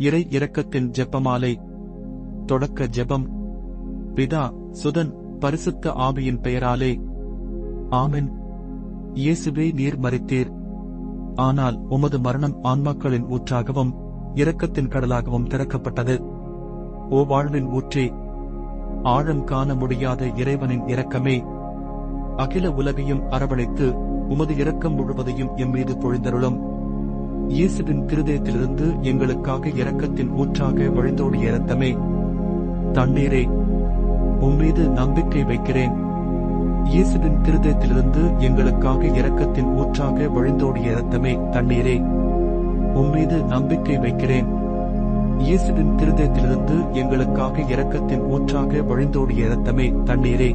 இறை இரக்கத்தின் ஜெபமாலை. தொடக்க ஜெபம். பிதா, சுதன், பரிசுத்த ஆவியின் பெயராலே. ஆமென். இயேசுவே, நீர் மரித்தீர். ஆனால் உமது மரணம் ஆன்மாக்களின் ஊற்றாகவும் இரக்கத்தின் கடலாகவும் திறக்கப்பட்டது. ஓ வாழ்வின் ஊற்றே, ஆழம் காண முடியாத இறைவனின் இரக்கமே, அகில உலகையும் அரவணைத்து உமது இரக்கம் முழுவதையும் எம்மீது பொழிந்தருளும். இயேசுவின் இருதயத்திலிருந்து எங்களுக்காக இரக்கத்தின் ஊற்றாக வழிந்தோடிய இரத்தமே, தண்ணீரே, உம்மீது நம்பிக்கை வைக்கிறேன். இயேசுவின் இருதயத்திலிருந்து எங்களுக்காக இரக்கத்தின் ஊற்றாக வழிந்தோடிய இரத்தமே, தண்ணீரே, உம்மீது நம்பிக்கை வைக்கிறேன். இயேசுவின் இருதயத்திலிருந்து எங்களுக்காக இரக்கத்தின் ஊற்றாக வழிந்தோடிய இரத்தமே, தண்ணீரே,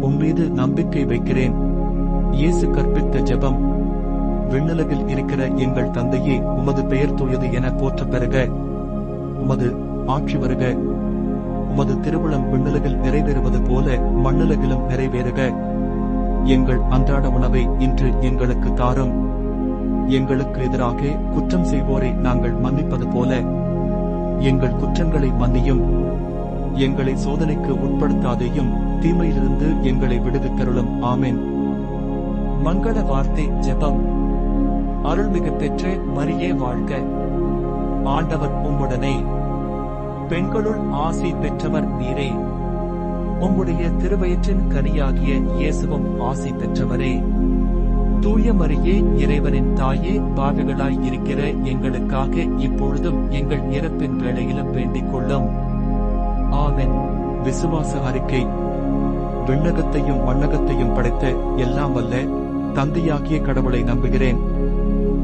உம்மீது நம்பிக்கை வைக்கிறேன். இயேசு கற்பித்த ஜெபம். விண்ணுலகில் இருக்கிற எங்கள் தந்தையே, உமது பெயர் தூயது என போற்றப் பெறுக. உமது ஆட்சி வருக. உமது திருவுளம் விண்ணுலகில் நிறைவேறுவது போல மண்ணுலகிலும் நிறைவேறுக. எங்கள் அன்றாட உணவை இன்று எங்களுக்கு தாரும். எங்களுக்கு எதிராக குற்றம் செய்வோரை நாங்கள் மன்னிப்பது போல எங்கள் குற்றங்களை மன்னியும். எங்களை சோதனைக்கு உட்படுத்தாதேயும், தீமையிலிருந்து எங்களை விடுவித்தருளும். ஆமென். மங்கள வார்த்தை ஜெபம். அருள்மிகு பெற்ற மரியே வாழ்க. ஆண்டவர் உம்முடனே. பெண்களுள் ஆசி பெற்றவர் நீரே. உம்முடைய திருவயிற்றின் கனியாகிய இயேசுவும் ஆசி பெற்றவரே. தூய மரியே, இறைவனின் தாயே, பாவிகளாய் இருக்கிற எங்களுக்காக இப்பொழுதும் எங்கள் இறப்பின் வேளையிலும் வேண்டிக் கொள்ளும். ஆமென். விசுவாச அறிக்கை. விண்ணகத்தையும் மண்ணகத்தையும் படைத்த எல்லாம் வல்ல தந்தையாகிய கடவுளை நம்புகிறேன்.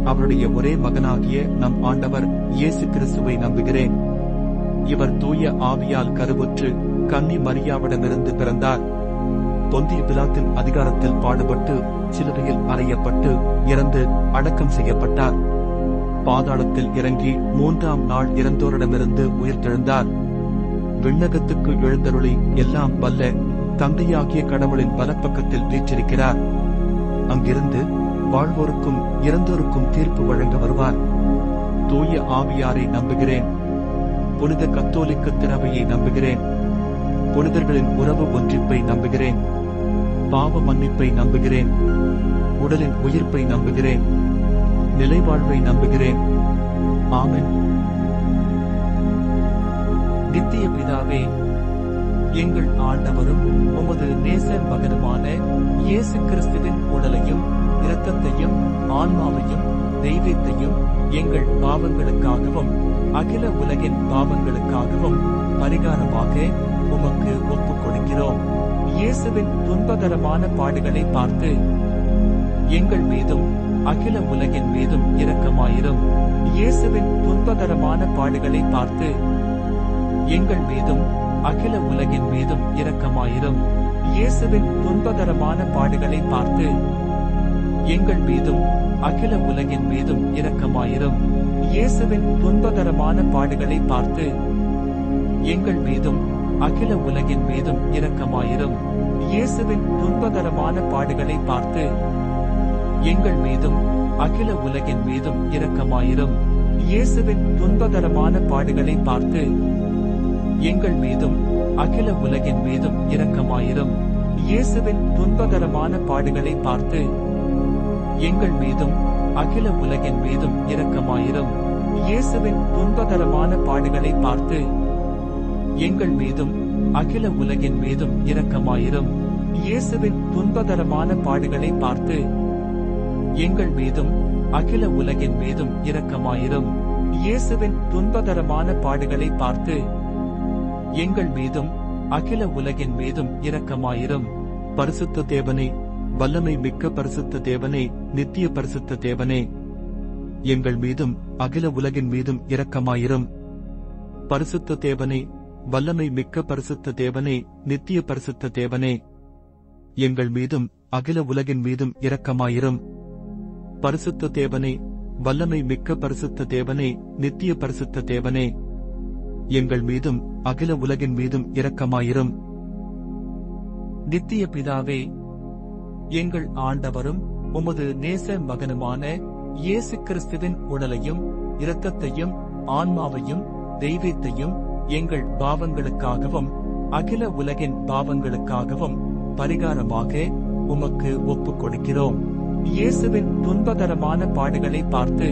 அவருடைய ஒரே மகனாகிய நம் ஆண்டவர் இயேசு கிறிஸ்துவை நம்புகிறேன். இவர் தூய ஆவியால் கருவுற்று கன்னி மரியாவிடமிருந்து பிறந்தார். பொந்திய பிலாத்தின் அதிகாரத்தில் பாடுபட்டு சிலுவையில் அறையப்பட்டு இறந்து அடக்கம் செய்யப்பட்டார். பாதாளத்தில் இறங்கி 3ஆம் நாள் இறந்தோரிடமிருந்து உயிர்த்தெழுந்தார். விண்ணகத்துக்கு எழுந்தருளி எல்லாம் வல்ல தந்தையாகிய கடவுளின் வலப்பக்கத்தில் வீற்றிருக்கிறார். அங்கிருந்து வாழ்வோருக்கும் இறந்தோருக்கும் தீர்ப்பு வழங்க வருவார். தூய ஆவியாரை நம்புகிறேன். புனித கத்தோலிக்க திறமையை நம்புகிறேன். புனிதர்களின் உறவு ஒன்றிப்பை நம்புகிறேன். பாவ மன்னிப்பை நம்புகிறேன். உடலின் உயிர்ப்பை நம்புகிறேன். நிலைவாழ்வை நம்புகிறேன். ஆமென். நித்திய பிதாவே, எங்கள் ஆண்டவரும் உமது நேச மகனுமான இயேசு கிறிஸ்துவின் உடலையும் இரத்தத்தையும் ஆன்மாவையும் தெய்வத்தையும் எங்கள் பாவங்களுக்காகவும் அகில உலகின் பாவங்களுக்காகவும் பரிகாரமாக உமக்கு ஒப்புக் கொடுக்கிறோம். இயேசுவின் துன்பகரமான பாடுகளை பார்த்து எங்கள் மீதும் அகில உலகின் மீதும் இரக்கமாயிரும். இயேசுவின் துன்பகரமான பாடுகளை பார்த்து எங்கள் மீதும் அகில உலகின் மீதும் இரக்கமாயிரும். இயேசுவின் துன்பகரமான பாடுகளை பார்த்து எங்கள் மீதும் அகில உலகின் மீதும் இரக்கமாயிரும். இயேசுவின் துன்பகரமான பாடுகளை பார்த்து எங்கள் மீதும் அகில உலகின் மீதும் இரக்கமாயிரும். இயேசுவின் துன்பகரமான பாடுகளை பார்த்து எங்கள் மீதும் அகில உலகின் மீதும் இரக்கமாயிரும். இயேசுவின் துன்பகரமான பாடுகளை பார்த்து எங்கள் மீதும் அகில உலகின் மீதும் இரக்கமாயிரும். இயேசுவின் துன்பகரமான பாடுகளை பார்த்து எங்கள் மீதும் அகில உலகின் மீதும் இரக்கமாயிரும். இயேசுவின் துன்பகரமான பாடுகளை பார்த்து எங்கள் மீதும் அகில உலகின் மீதும் இரக்கமாயிரும். இயேசுவின் துன்பகரமான பாடுகளை பார்த்து எங்கள் மீதும் அகில உலகின் மீதும் இரக்கமாயிரும். இயேசுவின் துன்பகரமான பாடுகளை பார்த்து எங்கள் மீதும் அகில உலகின் மீதும் இரக்கமாயிரும். பரிசுத்த தேவனே, வல்லமை மிக்க பரிசுத்த தேவனே, நித்திய பரிசுத்த தேவனே, எங்கள் மீதும் அகில உலகின் மீதும் இரக்கமாயிரும். பரிசுத்த தேவனே, வல்லமை மிக்க பரிசுத்த தேவனே, நித்திய பரிசுத்த தேவனே, எங்கள் மீதும் அகில உலகின் மீதும் இரக்கமாயிரும். பரிசுத்த தேவனே, வல்லமை மிக்க பரிசுத்த தேவனே, நித்திய பரிசுத்த தேவனே, எங்கள் மீதும் அகில உலகின் மீதும் இரக்கமாயிரும். நித்திய பிதாவே, எங்கள் ஆண்டவரும் உமது நேச மகனுமான இயேசு கிறிஸ்துவின் உடலையும் இரத்தத்தையும் ஆன்மாவையும் தெய்வீகத்தையும் எங்கள் பாவங்களுக்காகவும் அகில உலகின் பாவங்களுக்காகவும் பரிகாரமாக உமக்கு ஒப்புக் கொடுக்கிறோம். இயேசுவின் துன்பகரமான பாடுகளை பார்த்து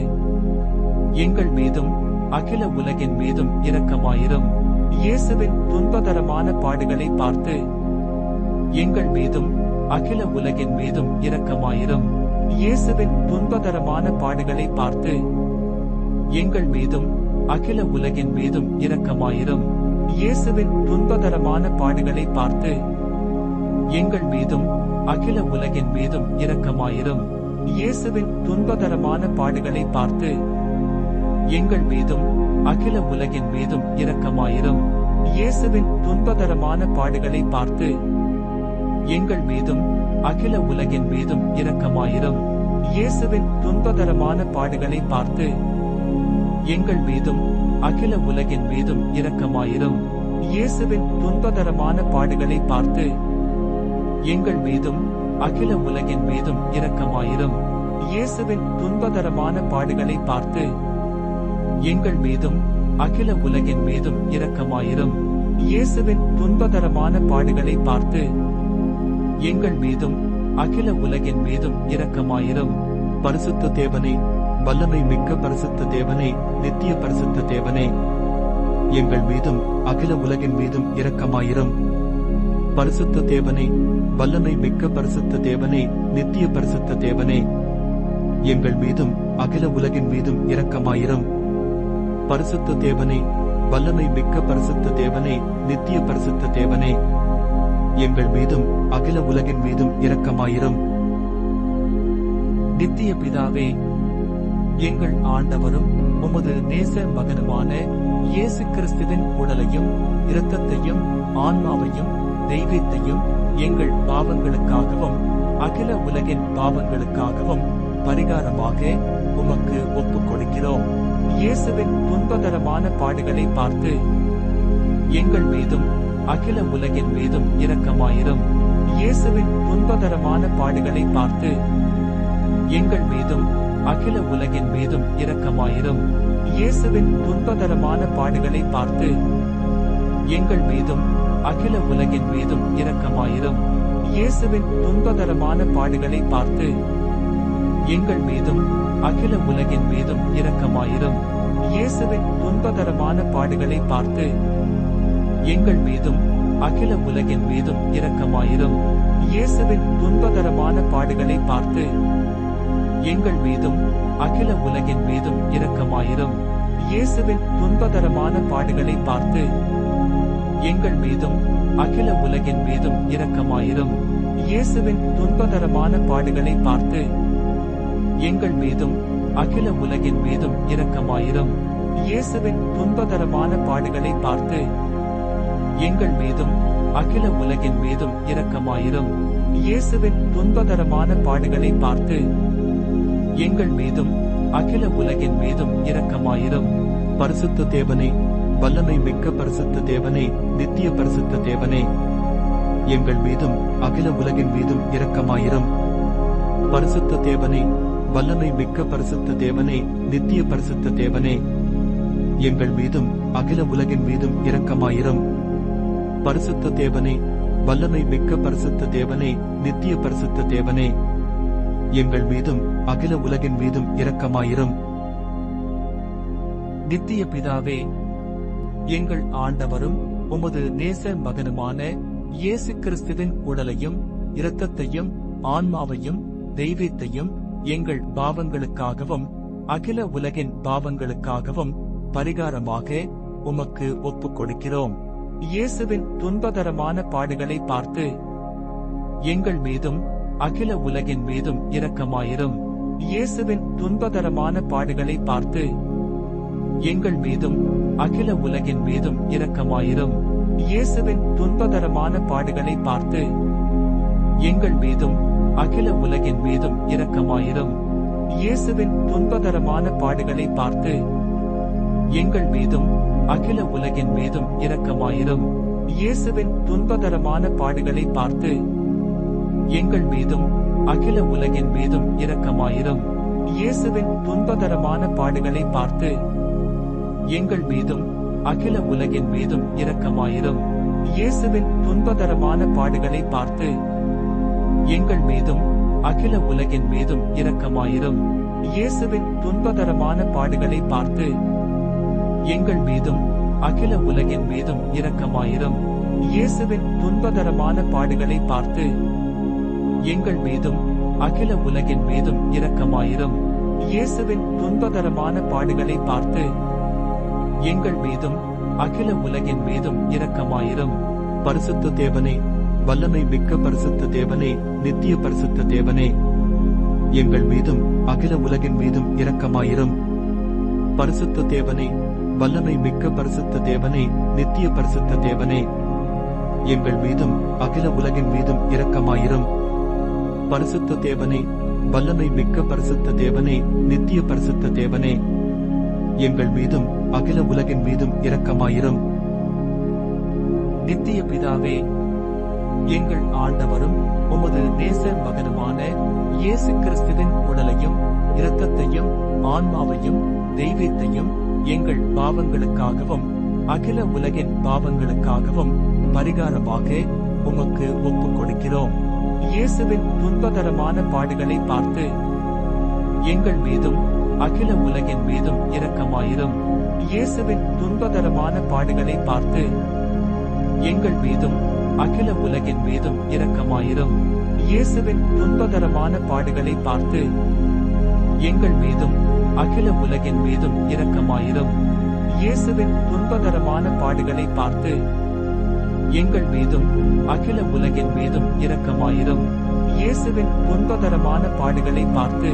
எங்கள் மீதும் அகில உலகின் மீதும் இரக்கமாயிரும். இயேசுவின் துன்பகரமான பாடுகளை பார்த்து எங்கள் மீதும் அகில உலகின் மீதும் இரக்கமாயிரும். இயேசுவின் துன்பகரமான பாடுகளை பார்த்து எங்கள் மீதும் அகில உலகின் மீதும் இரக்கமாயிரும். இயேசுவின் துன்பகரமான பாடுகளை பார்த்து எங்கள் மீதும் அகில உலகின் மீதும் இரக்கமாயிரும். இயேசுவின் துன்பகரமான பாடுகளை பார்த்து எங்கள் மீதும் அகில உலகின் மீதும் இரக்கமாயிரும். இயேசுவின் துன்பகரமான பாடுகளை பார்த்து எங்கள் மீதும் அகில உலகின் மீதும் இரக்கமாயிரும். இயேசுவின் துன்பகரமான பாடுகளை பார்த்து எங்கள் மீதும் அகில உலகின் மீதும் இரக்கமாயிரும். இயேசுவின் துன்பகரமான பாடுகளை பார்த்து எங்கள் மீதும் அகில உலகின் மீதும் இரக்கமாயிரும். இயேசுவின் துன்பகரமான பாடுகளை பார்த்து எங்கள் மீதும் அகில உலகின் மீதும் இரக்கமாயிரும். இயேசுவின் துன்பகரமான பாடுகளை பார்த்து எங்கள் மீதும் அகில உலகின் மீதும் இரக்கமாயிரும். பரிசுத்த தேவனே, வல்லமை மிக்க பரிசுத்த தேவனே, நித்திய பரிசுத்த தேவனே, எங்கள் மீதும் அகில உலகின் மீதும் இரக்கமாயிரும். பரிசுத்த தேவனே, வல்லமை மிக்க பரிசுத்த தேவனே, நித்திய பரிசுத்த தேவனே, எங்கள் மீதும் அகில உலகின் மீதும் இரக்கமாயிரும். பரிசுத்த தேவனே, வல்லமை மிக்க பரிசுத்த தேவனே, நித்திய பரிசுத்த தேவனே, எங்கள் மீதும் அகில உலகின் மீதும் இரக்கமாயிரும். நித்திய பிதாவே, எங்கள் ஆண்டவரும் உமது நேச மகனுமான இயேசு கிறிஸ்துவின் உடலையும் இரத்தத்தையும் ஆன்மாவையும் தெய்வீகத்தையும் எங்கள் பாவங்களுக்காகவும் அகில உலகின் பாவங்களுக்காகவும் பரிகாரமாக உமக்கு ஒப்புக் கொடுக்கிறோம். இயேசுவின் துன்பகரமான பாடுகளை பார்த்து எங்கள் மீதும் அகில உலகின் மீதும் இரக்கமாயிரும். இயேசுவின் துன்பகரமான பாடுகளை பார்த்து எங்கள் மீதும் அகில உலகின் மீதும் இரக்கமாயிரும். இயேசுவின் துன்பகரமான பாடுகளை பார்த்து எங்கள் மீதும் அகில உலகின் மீதும் இரக்கமாயிரும். இயேசுவின் துன்பகரமான பாடுகளை பார்த்து எங்கள் மீதும் அகில உலகின் மீதும் இரக்கமாயிரும். இயேசுவின் துன்பகரமான பாடுகளை பார்த்து எங்கள் மீதும் அகில உலகின் மீதும் இரக்கமாயிரும். இயேசுவின் துன்பகரமான பாடுகளை பார்த்து எங்கள் மீதும் அகில உலகின் மீதும் இரக்கமாயிரும். இயேசுவின் துன்பகரமான பாடுகளை பார்த்து எங்கள் மீதும் அகில உலகின் மீதும் இரக்கமாயிரும். இயேசுவின் துன்பகரமான பாடுகளை பார்த்து எங்கள் மீதும் அகில உலகின் மீதும் இரக்கமாயிரும். இயேசுவின் துன்பகரமான பாடுகளை பார்த்து எங்கள் மீதும் அகில உலகின் மீதும் இரக்கமாயிரும். இயேசுவின் துன்பகரமான பாடுகளை பார்த்து எங்கள் மீதும் அகில உலகின் மீதும் இரக்கமாயிரும். பரிசுத்த தேவனே, வல்லமை மிக்க பரிசுத்த தேவனே, நித்திய பரிசுத்த தேவனே, எங்கள் மீதும் அகில உலகின் மீதும் இரக்கமாயிரும். பரிசுத்த தேவனே, வல்லமை மிக்க பரிசுத்த தேவனே, நித்திய பரிசுத்த தேவனே, எங்கள் மீதும் அகில உலகின் மீதும் இரக்கமாயிரும். பரிசுத்த தேவனே, வல்லமை மிக்க பரிசுத்த தேவனே, நித்திய பரிசுத்த தேவனே, எங்கள் மீதும் அகில உலகின் மீதும் இரக்கமாயிரும். நித்திய பிதாவே, எங்கள் ஆண்டவரும் உமது நேச மகனுமான இயேசு கிறிஸ்துவின் உடலையும் இரத்தத்தையும் ஆன்மாவையும் தெய்வீகத்தையும் எங்கள் பாவங்களுக்காகவும் அகில உலகின் பாவங்களுக்காகவும் பரிகாரமாக உமக்கு ஒப்புக் கொடுக்கிறோம். இயேசுவின் துன்பகரமான பாடுகளை பார்த்து எங்கள் மீதும் அகில உலகின் மீதும் இரக்கமாயிரும். இயேசுவின் துன்பகரமான பாடுகளை பார்த்து எங்கள் மீதும் அகில உலகின் மீதும் இரக்கமாயிரும். இயேசுவின் துன்பகரமான பாடுகளை பார்த்து எங்கள் மீதும் அகில உலகின் மீதும் இரக்கமாயிரும். இயேசுவின் துன்பகரமான பாடுகளை பார்த்து எங்கள் மீதும் அகில உலகின் மீதும் இரக்கமாயிரும். இயேசுவின் துன்பகரமான பாடுகளை பார்த்து எங்கள் மீதும் அகில உலகின் மீதும் இரக்கமாயிரும். இயேசுவின் துன்பகரமான பாடுகளை பார்த்து எங்கள் மீதும் அகில உலகின் மீதும் இரக்கமாயிரும். இயேசுவின் துன்பகரமான பாடுகளை பார்த்து எங்கள் மீதும் அகில உலகின் மீதும் இரக்கமாயிரும். இயேசுவின் துன்பகரமான பாடுகளை பார்த்து எங்கள் மீதும் அகில உலகின் மீதும் இரக்கமாயிரும். இயேசுவின் துன்பகரமான பாடுகளை பார்த்து எங்கள் மீதும் அகில உலகின் மீதும் இரக்கமாயிரும். இயேசுவின் துன்பகரமான பாடுகளை பார்த்து எங்கள் மீதும் அகில உலகின் மீதும் இரக்கமாயிரும். பரிசுத்த தேவனே, வல்லமை மிக்க பரிசுத்த தேவனே, நித்திய பரிசுத்த தேவனே, எங்கள் மீதும் அகில உலகின் மீதும் இரக்கமாயிரும். பரிசுத்த தேவனே, வல்லமை மிக்க பரிசுத்த தேவனே, நித்திய பரிசுத்த தேவனே, எங்கள் மீதும் அகில உலகின் மீதும் இரக்கமாயிரும். பரிசுத்த தேவனே, வல்லமை மிக்க பரிசுத்த தேவனே, நித்திய பரிசுத்த தேவனே, எங்கள் மீதும் அகில உலகின் மீதும் இரக்கமாயிரும். நித்திய பிதாவே, எங்கள் ஆண்டவரும் உமது நேச மகனுமான இயேசு கிறிஸ்துவின் உடலையும் இரத்தத்தையும் ஆன்மாவையும் தெய்வீகத்தையும் எங்கள் பாவங்களுக்காகவும் அகில உலகின் பாவங்களுக்காகவும் பரிகாரமாக உமக்கு ஒப்புக் கொடுக்கிறோம். இயேசுவின் துன்பகரமான பாடுகளை பார்த்து எங்கள் மீதும் அகில உலகின் மீதும் இரக்கமாயிரும். இயேசுவின் துன்பகரமான பாடுகளை பார்த்து எங்கள் மீதும் அகில உலகின் மீதும் இரக்கமாயிரும். இயேசுவின் துன்பகரமான பாடுகளை பார்த்து எங்கள் மீதும் அகில உலகின் மீதும் இரக்கமாயிரும். இயேசுவின் துன்பகரமான பாடுகளை பார்த்து எங்கள் மீதும் அகில உலகின் மீதும் இரக்கமாயிரும். இயேசுவின் துன்பகரமான பாடுகளை பார்த்து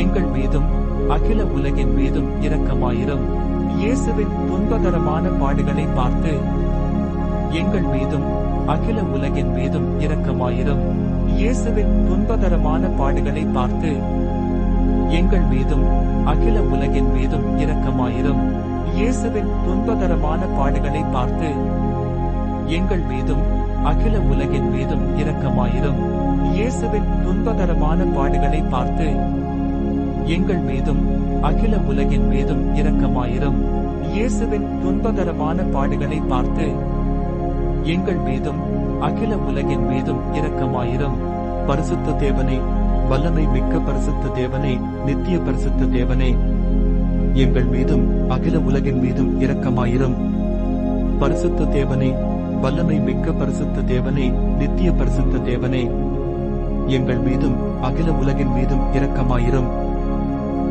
எங்கள் மீதும் அகில உலகின் மீதும் இரக்கமாயிரும். இயேசுவின் துன்பகரமான பாடுகளை பார்த்து எங்கள் மீதும் அகில உலகின் மீதும் இரக்கமாயிரும். இயேசுவின் துன்பகரமான பாடுகளை பார்த்து எங்கள் மீதும் அகில உலகின் மீதும் இரக்கமாயிரும். இயேசுவின் துன்பகரமான பாடுகளை பார்த்து எங்கள் மீதும் அகில உலகின் மீதும் இரக்கமாயிரும். இயேசுவின் துன்பகரமான பாடுகளை பார்த்து எங்கள் மீதும் அகில உலகின் மீதும் இரக்கமாயிரும். இயேசுவின் துன்பகரமான பாடுகளை பார்த்து எங்கள் மீதும் அகில உலகின் மீதும் இரக்கமாயிரும். பரிசுத்த தேவனே, வல்லமை மிக்க பரிசுத்த தேவனே, நித்திய பரிசுத்த தேவனே, எங்கள் மீதும் அகில உலகின் மீதும் இரக்கமாயிரும். பரிசுத்த தேவனே, வல்லமை மிக்க பரிசுத்த தேவனே, நித்திய பரிசுத்த தேவனே, எங்கள் மீதும் அகில உலகின் மீதும் இரக்கமாயிரும்.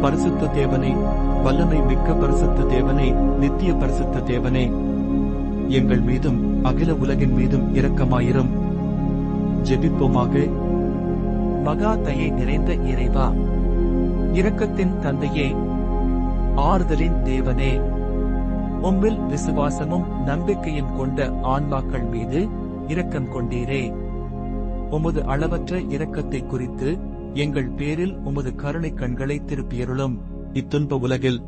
பரிசுத்த தேவனே, வல்லமை மிக்க பரிசுத்த தேவனே, நித்திய பரிசுத்த தேவனே, எங்கள் மீதும் அகில உலகின் மீதும் இரக்கமாயிரும். ஜெபிப்போமாக. மகா தயை நிறைந்த இறைவா, இரக்கத்தின் தந்தையே, ஆறுதலின் தேவனே, உம்மில் விசுவாசமும் நம்பிக்கையும் கொண்ட ஆன்மாக்கள் மீது இரக்கம் கொண்டீரே. உமது அளவற்ற இரக்கத்தை குறித்து எங்கள் பேரில் உமது கருணை கண்களை திருப்பியருளும். இத்துன்ப உலகில்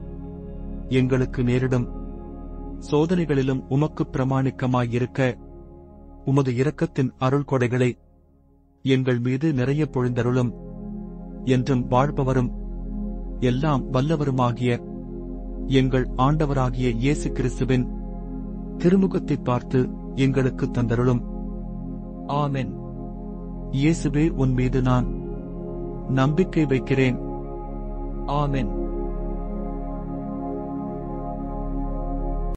எங்களுக்கு நேரிடும் சோதனைகளிலும் உமக்கு பிரமாணிக்கமாயிருக்க உமது இரக்கத்தின் அருள் கொடைகளை எங்கள் மீது நிறைய பொழிந்தருளும். என்றும் வாழ்பவரும் எல்லாம் வல்லவருமாகிய எங்கள் ஆண்டவராகிய இயேசு கிறிஸ்துவின் திருமுகத்தை பார்த்து எங்களுக்கு தந்தருளும். ஆமென். இயேசுவே, உன் மீது நான் நம்பிக்கை வைக்கிறேன். ஆமென்.